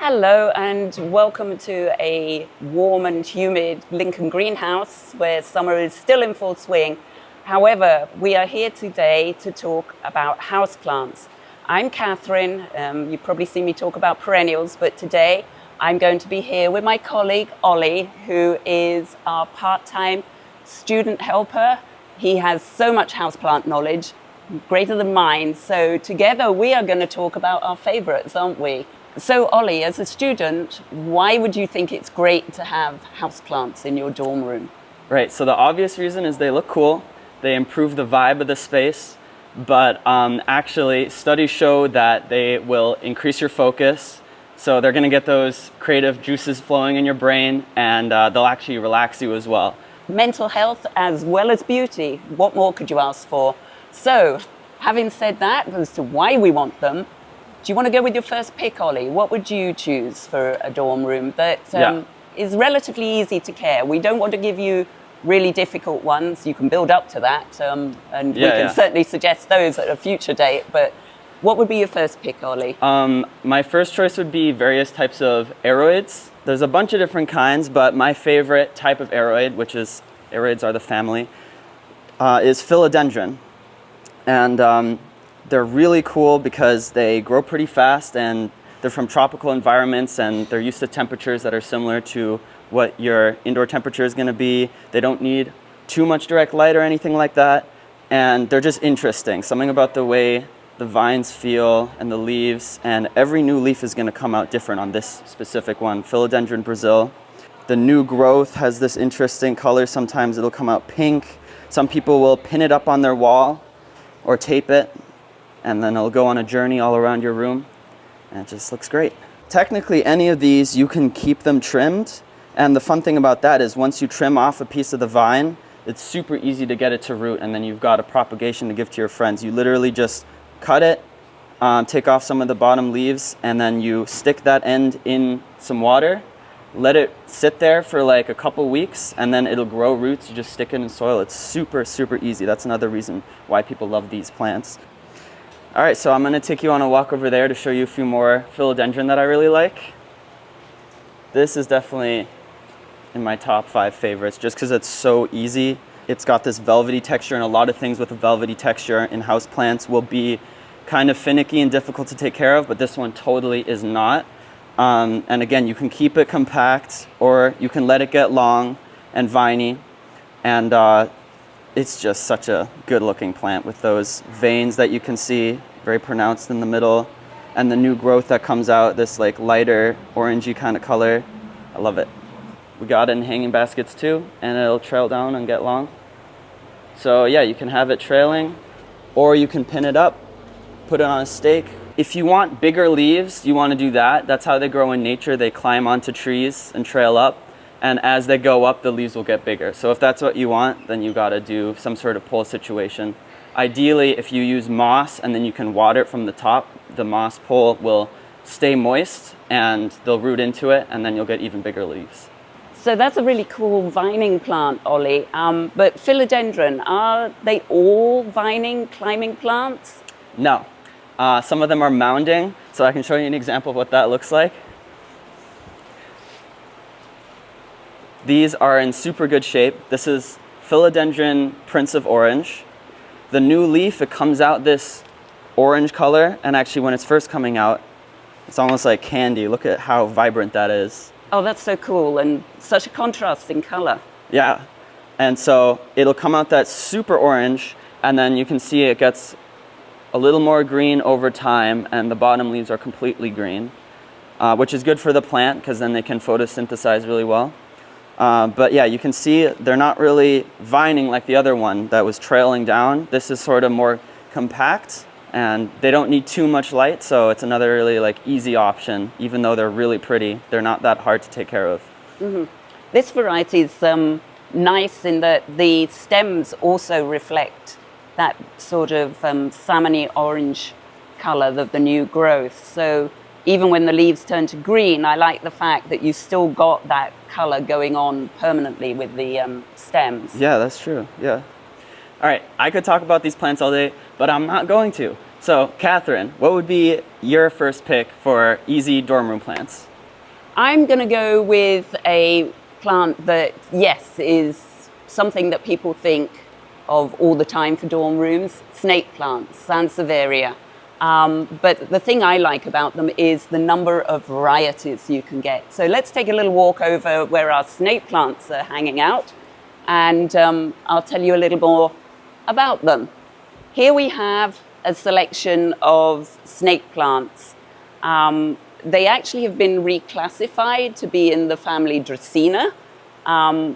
Hello and welcome to a warm and humid Lincoln greenhouse where summer is still in full swing. However, we are here today to talk about houseplants. I'm Catherine. You've probably seen me talk about perennials, but today I'm going to be here with my colleague Ollie, who is our part-time student helper. He has so much houseplant knowledge, greater than mine. So together we are going to talk about our favorites, aren't we? So Ollie, as a student, why would you think it's great to have houseplants in your dorm room? Right, so the obvious reason is they look cool, they improve the vibe of the space, but actually studies show that they will increase your focus, so they're going to get those creative juices flowing in your brain, and they'll actually relax you as well. Mental health as well as beauty, what more could you ask for? So, having said that, as to why we want them, do you want to go with your first pick, Ollie? What would you choose for a dorm room that is relatively easy to care? We don't want to give you really difficult ones. You can build up to that, and we can certainly suggest those at a future date. But what would be your first pick, Ollie? My first choice would be various types of aroids. There's a bunch of different kinds, but my favorite type of aroid, which is, aroids are the family, is Philodendron. And they're really cool because they grow pretty fast and they're from tropical environments and they're used to temperatures that are similar to what your indoor temperature is going to be. They don't need too much direct light or anything like that. And they're just interesting. Something about the way the vines feel and the leaves, and every new leaf is going to come out different on this specific one, Philodendron Brazil. The new growth has this interesting color. Sometimes it'll come out pink. Some people will pin it up on their wall or tape it, and then it'll go on a journey all around your room, and it just looks great. Technically, any of these, you can keep them trimmed, and the fun thing about that is once you trim off a piece of the vine, it's super easy to get it to root, and then you've got a propagation to give to your friends. You literally just cut it, take off some of the bottom leaves, and then you stick that end in some water, let it sit there for like a couple weeks, and then it'll grow roots. You just stick it in soil. It's super, super easy. That's another reason why people love these plants. All right, so I'm going to take you on a walk over there to show you a few more philodendron that I really like. This is definitely in my top 5 favorites just because it's so easy. It's got this velvety texture, and a lot of things with a velvety texture in houseplants will be kind of finicky and difficult to take care of, but this one totally is not. And again, you can keep it compact or you can let it get long and viney, and it's just such a good looking plant with those veins that you can see very pronounced in the middle, and the new growth that comes out, this like lighter orangey kind of color. I love it. We got it in hanging baskets too, and it'll trail down and get long. So yeah, you can have it trailing, or you can pin it up, put it on a stake. If you want bigger leaves, you want to do that. That's how they grow in nature. They climb onto trees and trail up. And as they go up, the leaves will get bigger. So if that's what you want, then you got to do some sort of pole situation. Ideally, if you use moss and then you can water it from the top, the moss pole will stay moist and they'll root into it, and then you'll get even bigger leaves. So that's a really cool vining plant, Ollie. But philodendron, are they all vining, climbing plants? No. Some of them are mounding, so I can show you an example of what that looks like. These are in super good shape. This is Philodendron Prince of Orange. The new leaf, it comes out this orange color, and actually when it's first coming out, it's almost like candy. Look at how vibrant that is. Oh, that's so cool, and such a contrast in color. Yeah, and so it'll come out that super orange, and then you can see it gets a little more green over time, and the bottom leaves are completely green, which is good for the plant because then they can photosynthesize really well. But yeah, you can see they're not really vining like the other one that was trailing down. This is sort of more compact, and they don't need too much light, so it's another really like easy option. Even though they're really pretty, they're not that hard to take care of. Mm-hmm. This variety is nice in that the stems also reflect that sort of salmony orange color of the new growth. So even when the leaves turn to green, I like the fact that you still got that color going on permanently with the stems. Yeah, that's true. Yeah. All right, I could talk about these plants all day, but I'm not going to. So, Catherine, what would be your first pick for easy dorm room plants? I'm going to go with a plant that, yes, is something that people think of all the time for dorm rooms, snake plants, Sansevieria. But the thing I like about them is the number of varieties you can get. So let's take a little walk over where our snake plants are hanging out, and I'll tell you a little more about them. Here we have a selection of snake plants. They actually have been reclassified to be in the family Dracaena,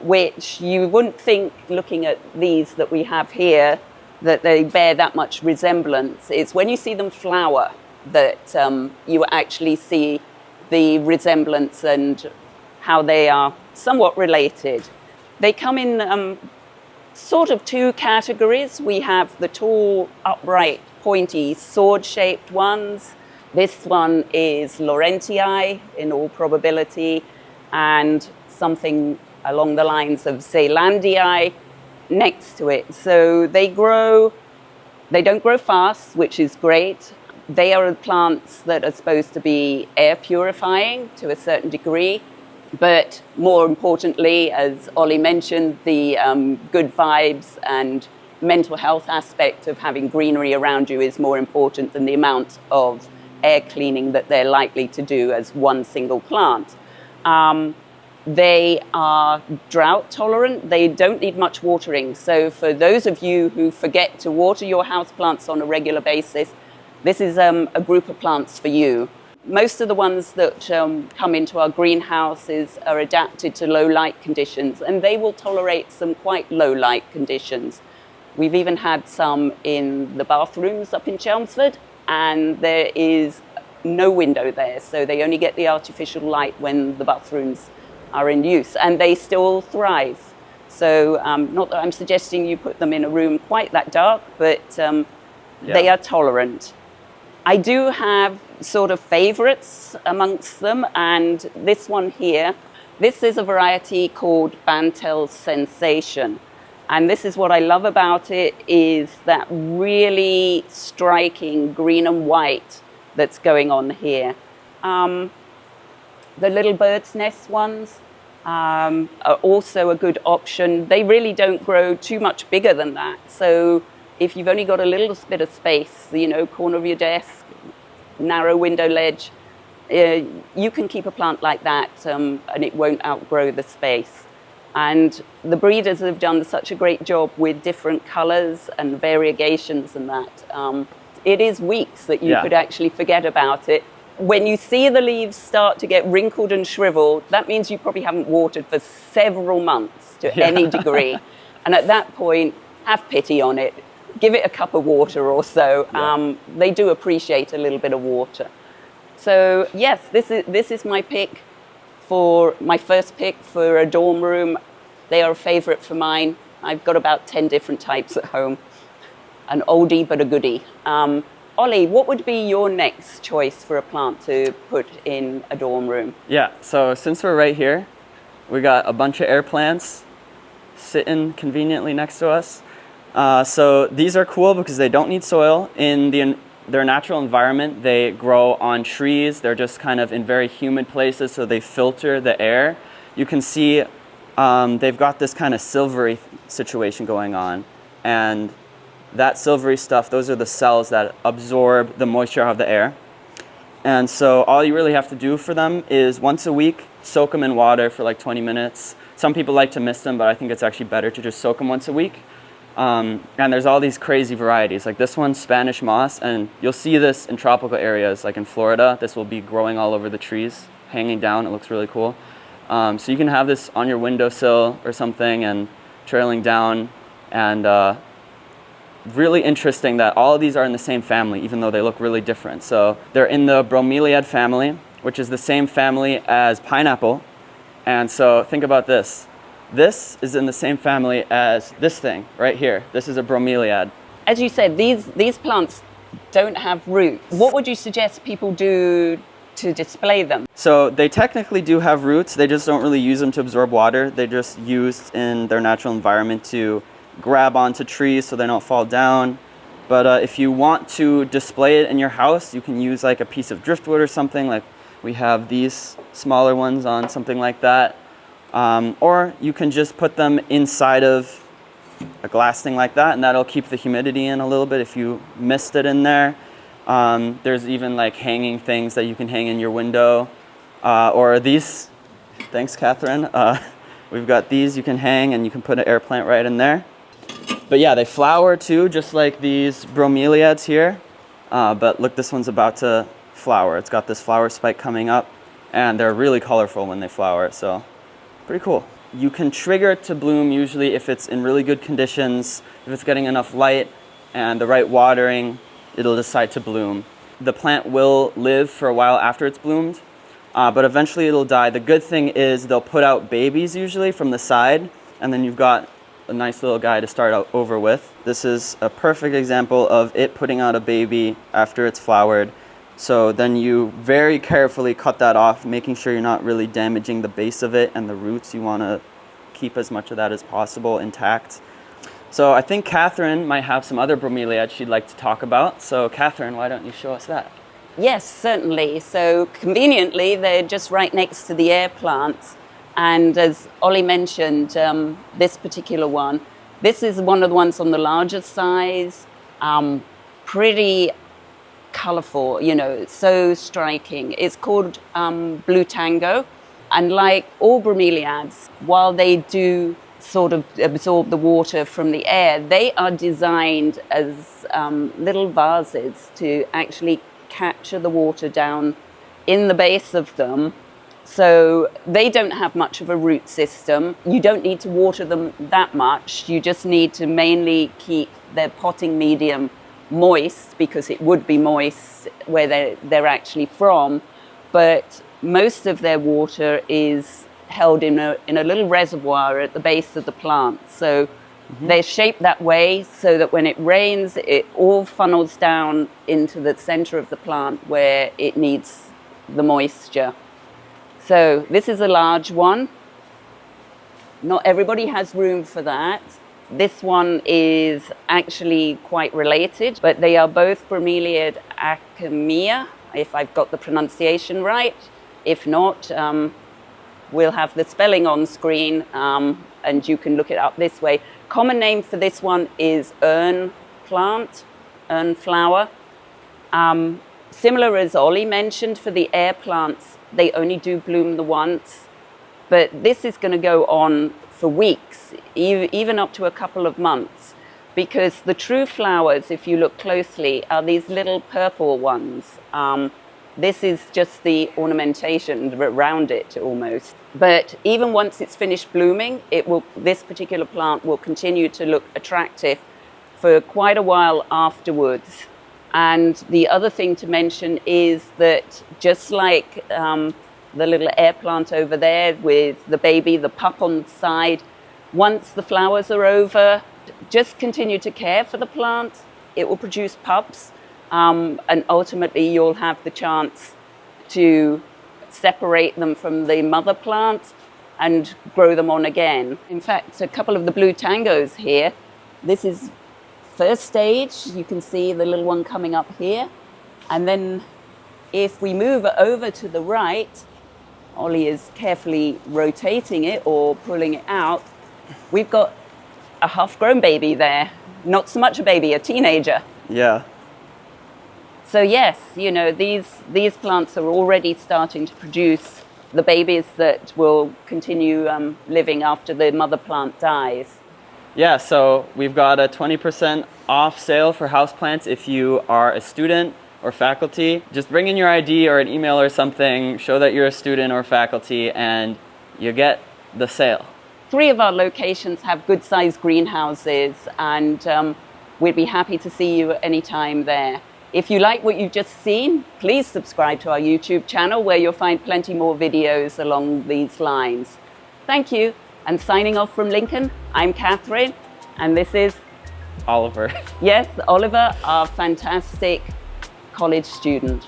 which you wouldn't think, looking at these that we have here, that they bear that much resemblance. It's when you see them flower that you actually see the resemblance and how they are somewhat related. They come in sort of two categories. We have the tall, upright, pointy, sword-shaped ones. This one is Laurentii in all probability, and something along the lines of Zelandii next to it. So they don't grow fast, which is great. They are plants that are supposed to be air purifying to a certain degree, but more importantly, as Ollie mentioned, the good vibes and mental health aspect of having greenery around you is more important than the amount of air cleaning that they're likely to do as one single plant. They are drought tolerant. They don't need much watering. So for those of you who forget to water your houseplants on a regular basis, this is a group of plants for you. Most of the ones that come into our greenhouses are adapted to low light conditions, and they will tolerate some quite low light conditions. We've even had some in the bathrooms up in Chelmsford, and there is no window there, so they only get the artificial light when the bathrooms are in use, and they still thrive. So not that I'm suggesting you put them in a room quite that dark, but they are tolerant. I do have sort of favorites amongst them, and this one here, this is a variety called Bantel's Sensation. And this is what I love about it, is that really striking green and white that's going on here. The little bird's nest ones are also a good option. They really don't grow too much bigger than that. So if you've only got a little bit of space, corner of your desk, narrow window ledge, you can keep a plant like that and it won't outgrow the space. And the breeders have done such a great job with different colors and variegations and that. It is weeks that you could actually forget about it. When you see the leaves start to get wrinkled and shriveled, that means you probably haven't watered for several months to any degree. And at that point, have pity on it. Give it a cup of water or so. They do appreciate a little bit of water. So yes, this is my pick for my first pick for a dorm room. They are a favorite for mine. I've got about 10 different types at home. An oldie but a goodie. Ollie, what would be your next choice for a plant to put in a dorm room? Yeah, so since we're right here, we got a bunch of air plants sitting conveniently next to us. So these are cool because they don't need soil. In their natural environment, they grow on trees. They're just kind of in very humid places, so they filter the air. You can see they've got this kind of silvery situation going on. And that silvery stuff, those are the cells that absorb the moisture out of the air. And so all you really have to do for them is once a week, soak them in water for like 20 minutes. Some people like to mist them, but I think it's actually better to just soak them once a week. And there's all these crazy varieties, like this one's Spanish moss, and you'll see this in tropical areas, like in Florida. This will be growing all over the trees, hanging down. It looks really cool. So you can have this on your windowsill or something and trailing down, and really interesting that all of these are in the same family, even though they look really different. So they're in the Bromeliad family, which is the same family as pineapple. And so think about this. This is in the same family as this thing right here. This is a Bromeliad. As you said, these plants don't have roots. What would you suggest people do to display them? So they technically do have roots. They just don't really use them to absorb water. They're just used in their natural environment to grab onto trees so they don't fall down. But if you want to display it in your house, you can use like a piece of driftwood or something. Like We have these smaller ones on something like that. Or you can just put them inside of a glass thing like that, and that'll keep the humidity in a little bit if you mist it in there. There's even like hanging things that you can hang in your window. Or these, thanks Catherine. We've got these you can hang, and you can put an air plant right in there. But yeah, they flower too, just like these Bromeliads here. But look, this one's about to flower. It's got this flower spike coming up, and they're really colorful when they flower, so pretty cool. You can trigger it to bloom usually if it's in really good conditions, if it's getting enough light and the right watering, it'll decide to bloom. The plant will live for a while after it's bloomed, but eventually it'll die. The good thing is they'll put out babies usually from the side, and then you've got a nice little guy to start out over with. This is a perfect example of it putting out a baby after it's flowered. So then you very carefully cut that off, making sure you're not really damaging the base of it and the roots. You want to keep as much of that as possible intact. So I think Catherine might have some other bromeliads she'd like to talk about. So Catherine, why don't you show us that? Yes, certainly. So conveniently, they're just right next to the air plants. And as Ollie mentioned, this particular one, this is one of the ones on the larger size, pretty colorful, you know, it's so striking. It's called Blue Tango. And like all bromeliads, while they do sort of absorb the water from the air, they are designed as little vases to actually capture the water down in the base of them. So they don't have much of a root system. You don't need to water them that much. You just need to mainly keep their potting medium moist, because it would be moist where they're actually from. But most of their water is held in a little reservoir at the base of the plant. So they're shaped that way so that when it rains, it all funnels down into the center of the plant where it needs the moisture. So this is a large one. Not everybody has room for that. This one is actually quite related, but they are both Bromeliad acamia, if I've got the pronunciation right. If not, we'll have the spelling on screen, and you can look it up this way. Common name for this one is ern plant, ern flower. Similar as Ollie mentioned, for the air plants, they only do bloom the once, but this is going to go on for weeks, even up to a couple of months, because the true flowers, if you look closely, are these little purple ones. This is just the ornamentation around it almost. But even once it's finished blooming, this particular plant will continue to look attractive for quite a while afterwards. And the other thing to mention is that just like the little air plant over there with the baby, the pup on the side, once the flowers are over, just continue to care for the plant. It will produce pups, and ultimately you'll have the chance to separate them from the mother plant and grow them on again. In fact, a couple of the blue tangos here, this is first stage. You can see the little one coming up here. And then if we move over to the right, Ollie is carefully rotating it or pulling it out. We've got a half-grown baby there. Not so much a baby, a teenager. Yeah. So yes, you know, these plants are already starting to produce the babies that will continue living after the mother plant dies. Yeah, so we've got a 20% off sale for houseplants if you are a student or faculty. Just bring in your ID or an email or something, show that you're a student or faculty, and you get the sale. 3 of our locations have good-sized greenhouses, and we'd be happy to see you at any time there. If you like what you've just seen, please subscribe to our YouTube channel, where you'll find plenty more videos along these lines. Thank you, and signing off from Lincoln, I'm Catherine, and this is Oliver. Yes, Oliver, our fantastic college student.